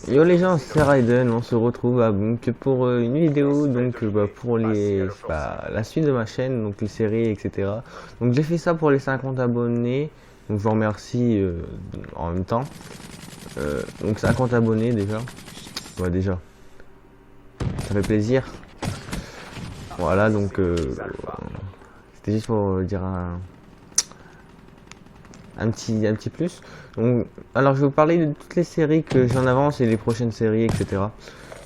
Yo les gens, c'est Raiden, on se retrouve donc pour une vidéo donc pour la suite de ma chaîne, donc les séries etc. Donc j'ai fait ça pour les 50 abonnés, donc je vous remercie en même temps. Donc 50 abonnés déjà, ouais déjà, ça fait plaisir. Voilà donc c'était juste pour dire un petit plus. Donc, alors je vais vous parler de toutes les séries que j'ai en avance et les prochaines séries etc.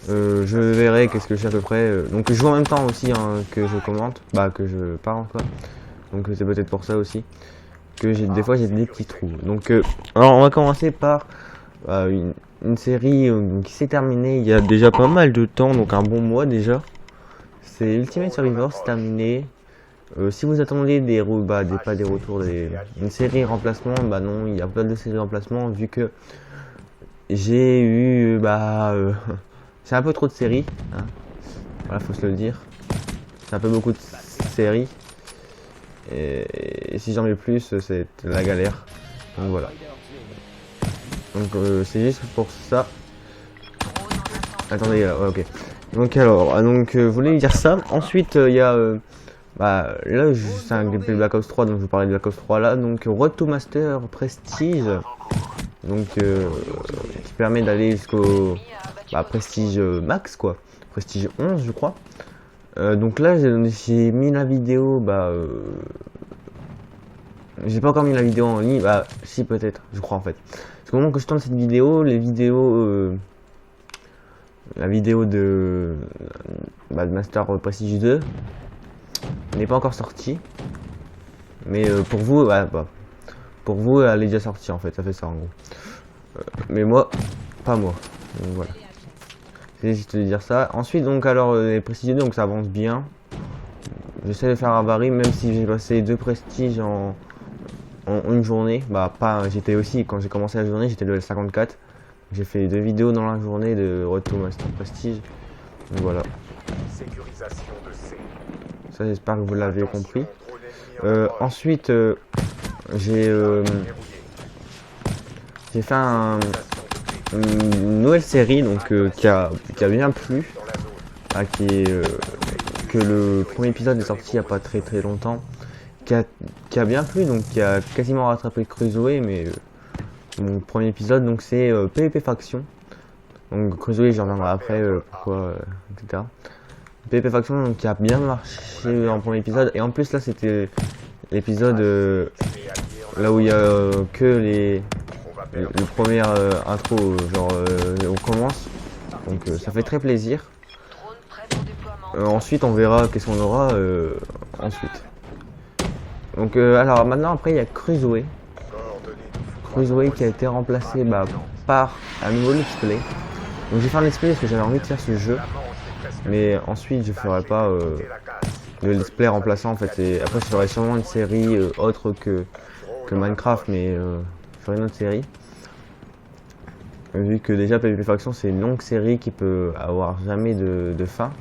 Je verrai qu'est-ce que je fais à peu près. Donc je joue en même temps aussi hein, que je commente, que je parle quoi. Donc c'est peut-être pour ça aussi que des fois j'ai des petits trous. Donc alors on va commencer par une série qui s'est terminée il y a déjà pas mal de temps, donc un bon mois déjà. C'est Ultimate Survivor, c'est terminé. Si vous attendez une série remplacement, non, il n'y a pas de série remplacement vu que j'ai eu c'est un peu trop de séries, hein. Voilà, faut se le dire. C'est un peu beaucoup de séries et si j'en mets plus, c'est la galère. Donc voilà. Donc c'est juste pour ça. Attendez, ouais, ok. Donc alors, je voulais dire ça. Ensuite, il y a là, c'est un gameplay de Black Ops 3, donc je vous parlais de Black Ops 3 là. Donc, Road to Master Prestige, donc qui permet d'aller jusqu'au Prestige Max, quoi. Prestige 11, je crois. Donc là, j'ai mis la vidéo, j'ai pas encore mis la vidéo en ligne, si peut-être, je crois en fait. Parce qu'au moment que je tourne cette vidéo, la vidéo de Master Prestige 2 n'est pas encore sortie, mais pour vous elle est déjà sortie en fait, ça fait ça en gros, mais moi pas moi, donc voilà, c'est juste de dire ça. Ensuite donc alors les prestiges 2, donc ça avance bien, j'essaie de faire un baril même si j'ai passé 2 prestiges en une journée, j'étais aussi, quand j'ai commencé la journée j'étais level 54, j'ai fait 2 vidéos dans la journée de Road to Master Prestige, donc voilà. Ça, j'espère que vous l'avez compris. Ensuite, j'ai fait une nouvelle série donc qui a bien plu, que le premier épisode est sorti il n'y a pas très longtemps, qui a bien plu, donc qui a quasiment rattrapé Crusoe, mais mon premier épisode donc c'est PvP Faction. Donc Crusoe j'en reviendrai après pourquoi etc. PvP Faction donc, qui a bien marché en premier épisode, et en plus là c'était l'épisode là où il y a que le premier intro, on commence, donc ça fait très plaisir. Ensuite on verra qu'est-ce qu'on aura ensuite. Donc alors maintenant après il y a Crusoe qui a été remplacé par un nouveau let's play. Donc j'ai fait un let's play parce que j'avais envie de faire ce jeu, mais ensuite je ferai pas le let's play remplaçant en fait, et après je ferai sûrement une série autre que Minecraft, mais je ferai une autre série vu que déjà PvP Faction c'est une longue série qui peut avoir jamais de fin,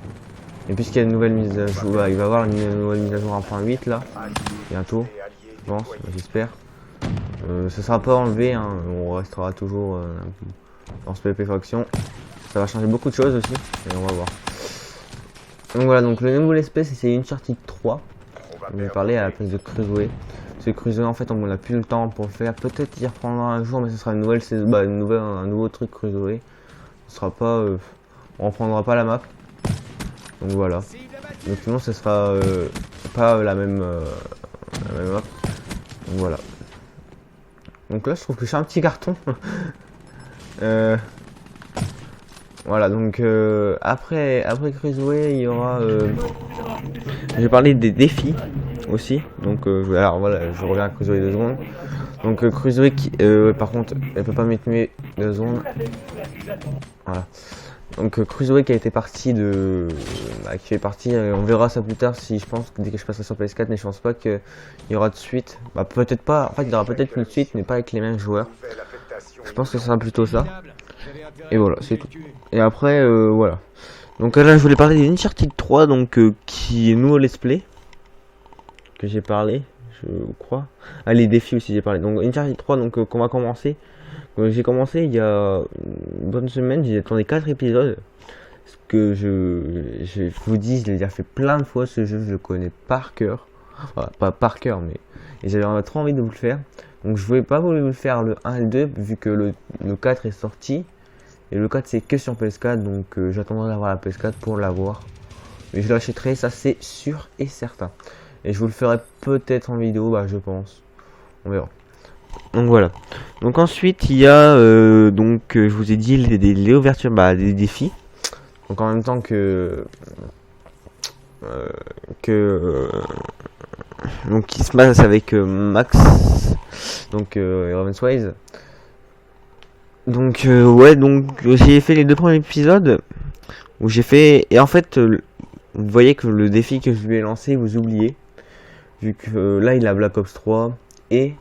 et puisqu'il y a une nouvelle mise à jour, il va y avoir une nouvelle mise à jour 1.8 là bientôt, je pense, j'espère. Ce sera pas enlevé, hein, on restera toujours dans ce PvP Faction. Ça va changer beaucoup de choses aussi, et on va voir. Donc voilà, donc le nouveau espèce c'est Uncharted 3. On va parler à la place de Crusoe. Parce que Crusoe en fait on n'a plus le temps pour le faire. Peut-être y reprendra un jour, mais ce sera une nouvelle saison, un nouveau truc Crusoe. Ce sera pas, on reprendra pas la map. Donc voilà. Donc sinon ce sera pas la même map. Donc voilà. Donc là je trouve que c'est un petit carton. Voilà, donc après Crusoe, il y aura je vais parler des défis aussi. Donc alors voilà, je reviens à Crusoe 2 secondes. Donc Crusoe qui par contre elle peut pas m'éteindre 2 secondes. Voilà. Donc Crusoe qui a été parti qui est parti, on verra ça plus tard si je pense, dès que je passerai sur PS4, mais je pense pas qu'il y aura de suite. Peut-être pas, en fait il y aura peut-être une suite mais pas avec les mêmes joueurs. Je pense que ce sera plutôt ça. Et voilà, c'est tout. Et après voilà. Donc là je voulais parler d'Uncharted 3, donc qui est nouveau let's play que j'ai parlé, je crois. Ah, les défis aussi j'ai parlé. Donc Uncharted 3, donc qu'on va commencer. J'ai commencé il y a une bonne semaine, j'ai tourné 4 épisodes. Ce que je vous dis, je l'ai déjà fait plein de fois ce jeu, je le connais par cœur. Enfin, pas par cœur, mais et j'avais trop envie de vous le faire. Donc je voulais pas vous le faire le 1 et le 2 vu que le 4 est sorti. Et le 4 c'est que sur PS4, donc j'attendrai d'avoir la PS4 pour l'avoir. Mais je l'achèterai, ça c'est sûr et certain. Et je vous le ferai peut-être en vidéo, bah je pense. On verra. Donc voilà. Donc ensuite il y a je vous ai dit les ouvertures, bah des défis. Donc en même temps donc qui se passe avec Max, donc Ravensways. Donc ouais, donc j'ai fait les 2 premiers épisodes où j'ai fait, et en fait vous voyez que le défi que je lui ai lancé vous oubliez, vu que là il a Black Ops 3 et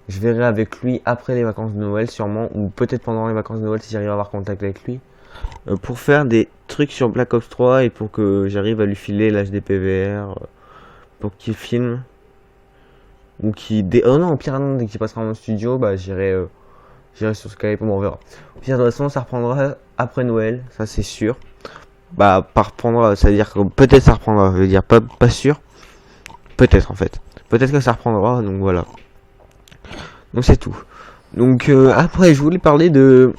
je verrai avec lui après les vacances de Noël sûrement, ou peut-être pendant les vacances de Noël si j'arrive à avoir contact avec lui, pour faire des trucs sur Black Ops 3 et pour que j'arrive à lui filer l'HDPVR pour qu'il filme ou qu'il oh non, au pire non, dès qu'il passera dans mon studio, bah j'irai sur Skype, bon on verra. Au pire de toute façon ça reprendra après Noël, ça c'est sûr. Bah pas reprendra, c'est à dire que peut-être ça reprendra, je veux dire pas sûr. Peut-être en fait. Peut-être que ça reprendra, donc voilà. Donc c'est tout. Donc après je voulais parler de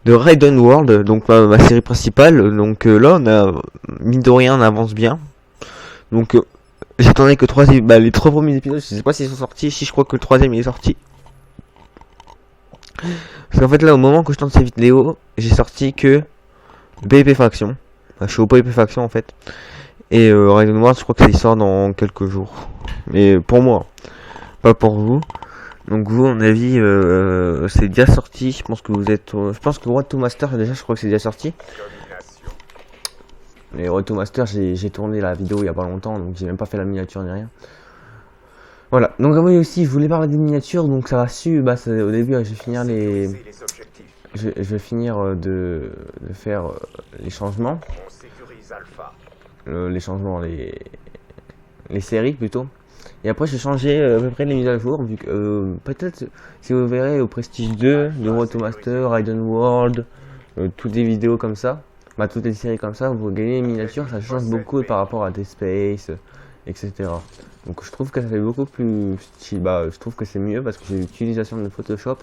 Raiden World, donc ma série principale. Donc là on a, mine de rien, on avance bien. Donc j'attendais que les 3 premiers épisodes, je sais pas s'ils sont sortis, si je crois que le 3ème il est sorti. Parce qu'en fait là au moment que je tourne cette vidéo, j'ai sorti que PvP Faction. Enfin, je suis au PvP Faction en fait. Et Raiden World je crois que ça sort dans quelques jours. Mais pour moi, pas pour vous. Donc vous, à mon avis, c'est déjà sorti. Je pense que vous êtes... je pense que Road to Master, déjà, je crois que c'est déjà sorti. Mais Road to Master, j'ai tourné la vidéo il y a pas longtemps, donc j'ai même pas fait la miniature ni rien. Voilà. Donc oui aussi, je voulais parler des miniatures, donc ça va su. Bah, au début, je vais finir les... Je vais finir de faire les changements. Les changements, les séries plutôt. Et après j'ai changé à peu près les mises à jour, vu que peut-être si vous verrez au Prestige 2, de Road to Master, Raiden World, toutes les vidéos comme ça, bah toutes les séries comme ça, vous gagnez les miniatures, ça change beaucoup par rapport à Dead Space, etc. Donc je trouve que ça fait beaucoup plus style, bah je trouve que c'est mieux parce que j'ai l'utilisation de Photoshop,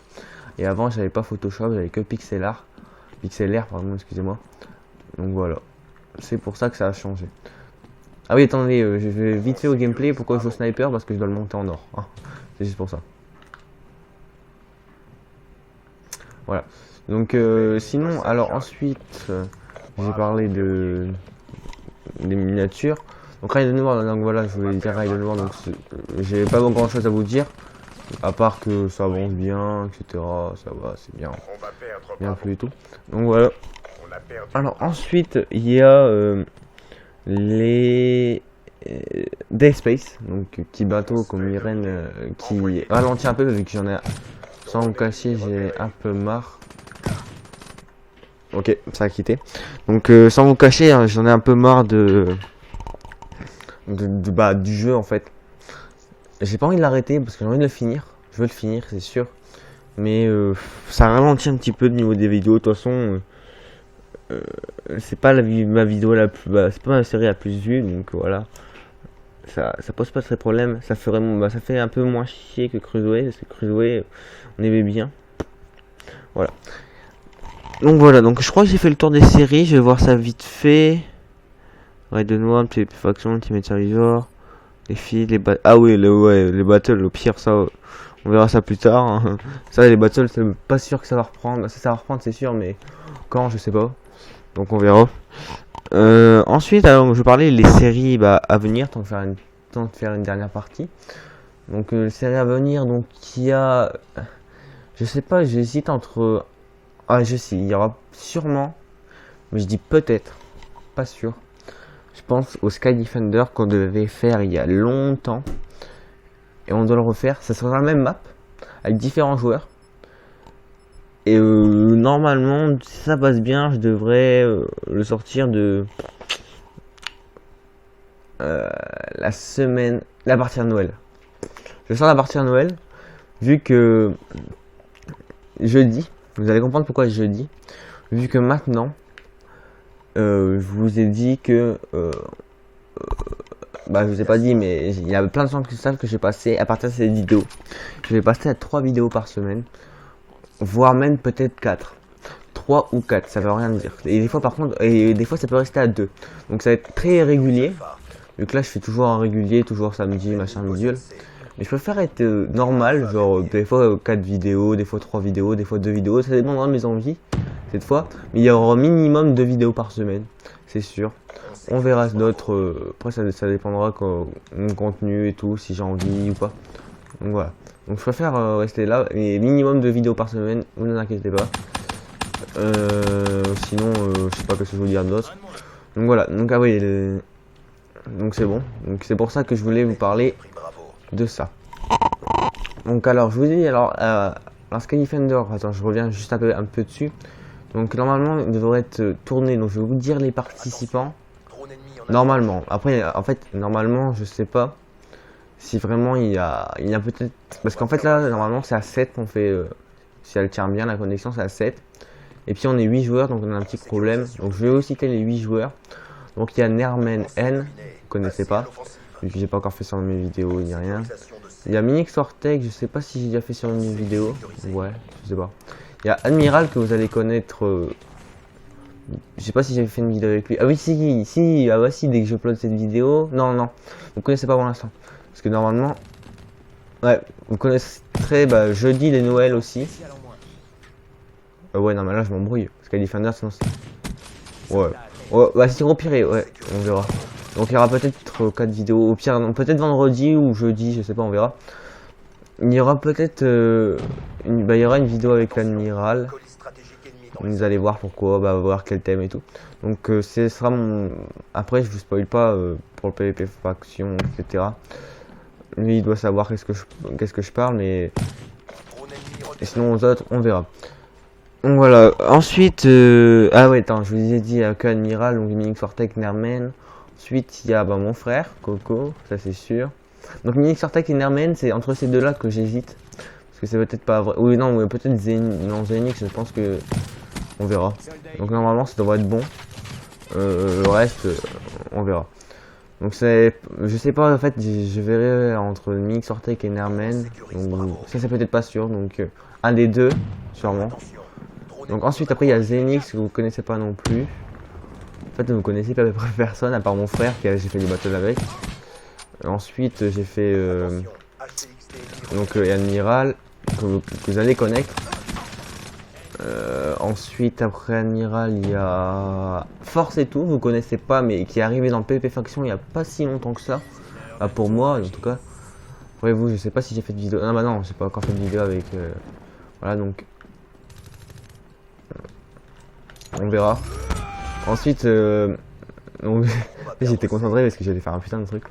et avant j'avais pas Photoshop, j'avais que Pixel Art pardon, excusez-moi. Donc voilà, c'est pour ça que ça a changé. Ah oui, attendez, je vais vite fait au gameplay. Pourquoi je joue au sniper? Parce que je dois le monter en or. Hein. C'est juste pour ça. Voilà. Donc sinon, alors ensuite, j'ai parlé des miniatures. Donc Raiden World, donc voilà, je voulais dire Raiden World, donc j'ai pas grand chose à vous dire. À part que ça avance bien, etc. Ça va, c'est bien. Bien fait et tout. Donc voilà. Alors ensuite, il y a... les Dead Space, donc petit bateau comme Irène qui ralentit un peu vu que j'en ai, sans vous cacher, j'ai un peu marre. Ok, ça a quitté. Donc sans vous cacher, hein, j'en ai un peu marre du jeu en fait. J'ai pas envie de l'arrêter parce que j'ai envie de le finir. Je veux le finir, c'est sûr. Mais ça ralentit un petit peu au niveau des vidéos. De toute façon, c'est pas ma vidéo la plus, c'est pas ma série la plus vue, donc voilà. Ça pose pas de problème. Ça ferait, ça fait un peu moins chier que Crusoe, parce que Crusoe, on aimait bien. Voilà. Donc voilà, donc je crois que j'ai fait le tour des séries. Je vais voir ça vite fait. Raiden World, PvP Faction, Ultimate Survivor, les filles, les battles. Ah oui, les battles, au pire, ça, on verra ça plus tard. Hein. Ça, les battles, c'est pas sûr que ça va reprendre. Ça va reprendre, c'est sûr, mais quand, je sais pas. Donc on verra. Ensuite, alors, je parlais des séries à venir, tant de faire une dernière partie. Donc les séries à venir, donc il y a, je sais pas, j'hésite entre, je sais, il y aura sûrement, mais je dis peut-être, pas sûr. Je pense au Sky Defender qu'on devait faire il y a longtemps, et on doit le refaire. Ça sera la même map avec différents joueurs. Et normalement, si ça passe bien, je devrais le sortir de la semaine, la partie de Noël. Je sors la partie de Noël, vu que jeudi, vous allez comprendre pourquoi jeudi, vu que maintenant, je vous ai dit que, bah je vous ai pas dit, mais il y a plein de gens qui savent que j'ai passé, à partir de ces vidéos, je vais passer à 3 vidéos par semaine, voire même peut-être 4. 3 ou 4, ça veut rien dire. Et des fois par contre, et des fois ça peut rester à 2. Donc ça va être très régulier. Vu que là je fais toujours un régulier, toujours samedi, machin, bidule. Mais je préfère être normal, genre des fois 4 vidéos, des fois 3 vidéos, des fois 2 vidéos. Ça dépendra de mes envies, cette fois. Mais il y aura minimum 2 vidéos par semaine, c'est sûr. On verra d'autres, après ça dépendra mon contenu et tout, si j'ai envie ou pas. Donc voilà. Donc je préfère rester là, et minimum 2 vidéos par semaine, vous ne inquiétez pas. Sinon, je sais pas ce que je veux dire d'autre. Donc voilà, donc ah oui, donc c'est bon. Donc c'est pour ça que je voulais vous parler de ça. Donc alors, je vous dis, alors, Skyfender, attends, je reviens juste un peu dessus. Donc normalement, il devrait être tourné, donc je vais vous dire les participants. Normalement, après, en fait, normalement, je sais pas si vraiment il y a peut-être... Parce qu'en fait là, normalement, c'est à 7 qu'on fait... si elle tient bien, la connexion, c'est à 7. Et puis on est 8 joueurs, donc on a un petit problème. Donc je vais aussi citer les 8 joueurs. Donc il y a Nermen N, vous connaissez pas, vu que j'ai pas encore fait sur mes vidéos, ni rien. Il y a Minix Orteg, je sais pas si j'ai déjà fait sur une vidéo. Ouais, je sais pas. Il y a Admiral que vous allez connaître. Je sais pas si j'ai fait une vidéo avec lui. Ah oui, si, ah bah si, dès que je upload cette vidéo. Non, non, vous connaissez pas pour l'instant. Parce que normalement. Ouais, vous connaisserez bah, jeudi les Noël aussi. Ouais, non, mais là je m'embrouille. Parce qu'à Defender, sinon c'est. Ouais. Ouais, bah si au pire, ouais, on verra. Donc il y aura peut-être 4 vidéos. Au pire, peut-être vendredi ou jeudi, je sais pas, on verra. Il y aura peut-être bah, il y aura une vidéo avec l'admiral. Vous allez voir pourquoi, bah voir quel thème et tout. Donc ce sera mon. Après, je vous spoil pas pour le PvP faction, etc. Lui, il doit savoir qu'est-ce que je parle, mais. Et sinon, aux autres, on verra. Donc voilà, ensuite, ah ouais, attends, je vous ai dit que Admiral, donc Minix Ortec, Nermen. Ensuite, il y a bah, mon frère, Coco, ça c'est sûr. Donc Minix Ortec et Nermen, c'est entre ces deux-là que j'hésite. Parce que c'est peut-être pas vrai. Oui, non, peut-être Zenix, je pense que. On verra. Donc normalement, ça devrait être bon. Le reste, on verra. Donc c'est. Je sais pas, en fait, je verrai entre Minix Ortec et Nermen. Donc ça, c'est peut-être pas sûr. Donc un des deux, sûrement. Donc ensuite après il y a Zenix que vous connaissez pas non plus. En fait vous connaissez pas à peu près personne à part mon frère qui j'ai fait des battles avec. Ensuite j'ai fait donc Admiral que vous allez connaître. Ensuite après Admiral il y a Force et tout, vous connaissez pas mais qui est arrivé dans le PvP Faction il y a pas si longtemps que ça. Bah, pour moi en tout cas. Après vous je sais pas si j'ai fait de vidéo. Ah bah non j'ai pas encore fait de vidéo avec voilà donc. On verra. Ensuite, j'étais concentré parce que j'allais faire un putain de truc.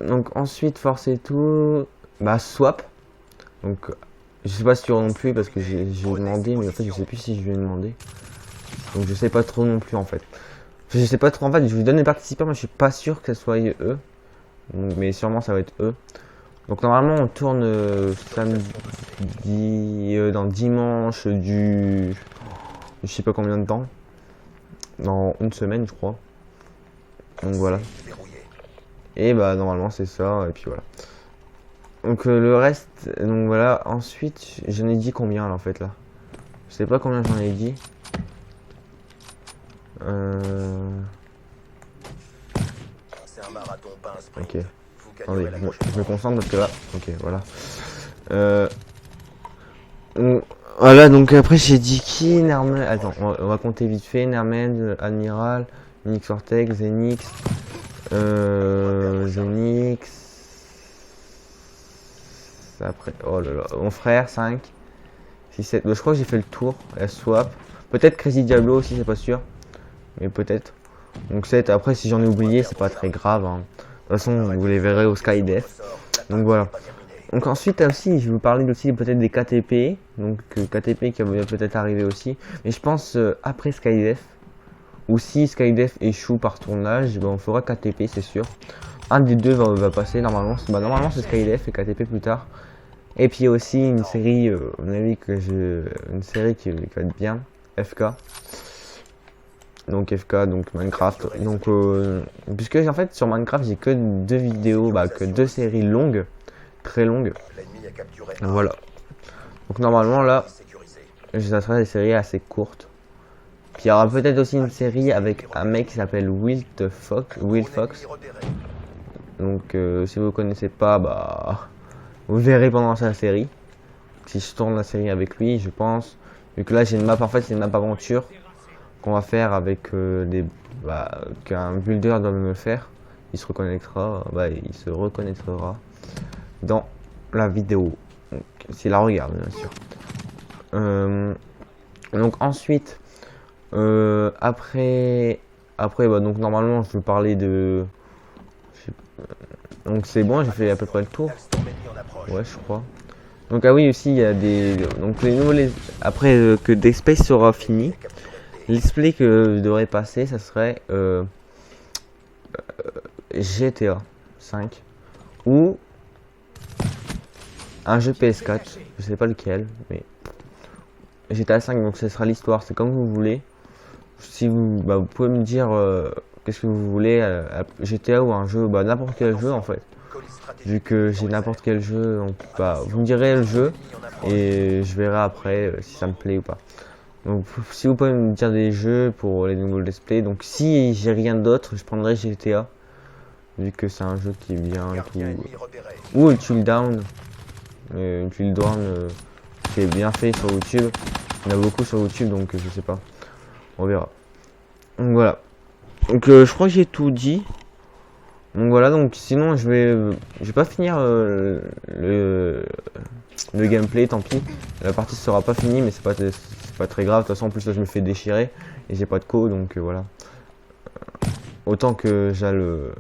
Donc ensuite, force et tout, bah swap. Donc je sais pas sûr non plus parce que j'ai demandé, mais en fait je sais plus si je lui ai demandé. Donc je sais pas trop non plus en fait. Je sais pas trop en fait. Je vous donne les participants, mais je suis pas sûr que ce soit eux. Donc, mais sûrement ça va être eux. Donc normalement on tourne samedi, dans dimanche du... Je sais pas combien de temps. Dans une semaine je crois. Donc voilà. Et bah normalement c'est ça et puis voilà. Donc le reste, donc voilà. Ensuite j'en ai dit combien là en fait là. Je sais pas combien j'en ai dit. Ok. Attendez, je me concentre parce que là, ok, voilà. Voilà, donc après j'ai dit qui, Nermen, attends, on va compter vite fait, Nermen, Admiral, Minix Ortec, Zenix, après, oh là là, mon frère, 5, 6, 7, je crois que j'ai fait le tour, la swap, peut-être Crazy Diablo aussi, c'est pas sûr, mais peut-être, donc 7, après si j'en ai oublié, c'est pas très grave, hein. De toute façon, vous les verrez au Skydeath. Donc voilà. Donc ensuite aussi, je vais vous parler aussi peut-être des KTP. Donc KTP qui va peut-être arriver aussi. Mais je pense après Skydef. Ou si Skydef échoue par tournage, ben, on fera KTP c'est sûr. Un des deux va passer normalement. Normalement c'est Skydef et KTP plus tard. Et puis aussi une série, on a vu que une série qui va être bien, FK. Donc FK, donc Minecraft. Donc puisque en fait sur Minecraft j'ai que deux vidéos, que deux séries longues, très longues. Donc, voilà. Donc normalement là, ça sera des séries assez courtes. Puis il y aura peut-être aussi une série avec un mec qui s'appelle Will Fox. Donc si vous connaissez pas, bah vous verrez pendant sa série. Si je tourne la série avec lui, je pense. Vu que là j'ai une map, en fait c'est une map aventure qu'on va faire avec qu'un builder doit me faire. Il se reconnaîtra, dans la vidéo. S'il la regarde bien sûr. Donc ensuite, après donc normalement je vais parler de. Donc c'est bon, j'ai fait à peu près le tour. Ouais, je crois. Donc ah oui aussi il y a des donc les nouveaux après que Dead Space sera fini, l'explay que je devrais passer ça serait GTA 5 ou un jeu PS4, je sais pas lequel, mais GTA 5 donc ce sera l'histoire, c'est comme vous voulez. Si vous vous pouvez me dire qu'est-ce que vous voulez, GTA ou un jeu, n'importe quel jeu en fait. Vu que j'ai n'importe quel jeu, vous me direz le jeu et je verrai après si ça me plaît ou pas. Donc si vous pouvez me dire des jeux pour les nouveaux displays, donc si j'ai rien d'autre, je prendrai GTA. Vu que c'est un jeu qui est bien et tout. Ou Until Dawn. Until Dawn qui est bien fait sur YouTube. Il y en a beaucoup sur YouTube donc je sais pas. On verra. Donc voilà. Donc je crois que j'ai tout dit. Donc voilà, donc sinon je vais pas finir le gameplay, tant pis. La partie sera pas finie, mais c'est pas très grave. De toute façon, en plus là je me fais déchirer et j'ai pas de co, donc voilà. Autant que j'allais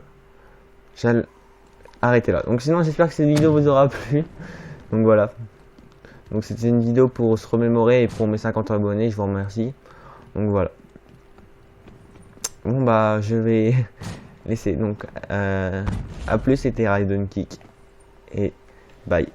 arrêter là. Donc sinon j'espère que cette vidéo vous aura plu. Donc voilà. Donc c'était une vidéo pour se remémorer et pour mes 50 abonnés, je vous remercie. Donc voilà. Bon je vais laisser donc à plus, c'était Raiden Kick et bye.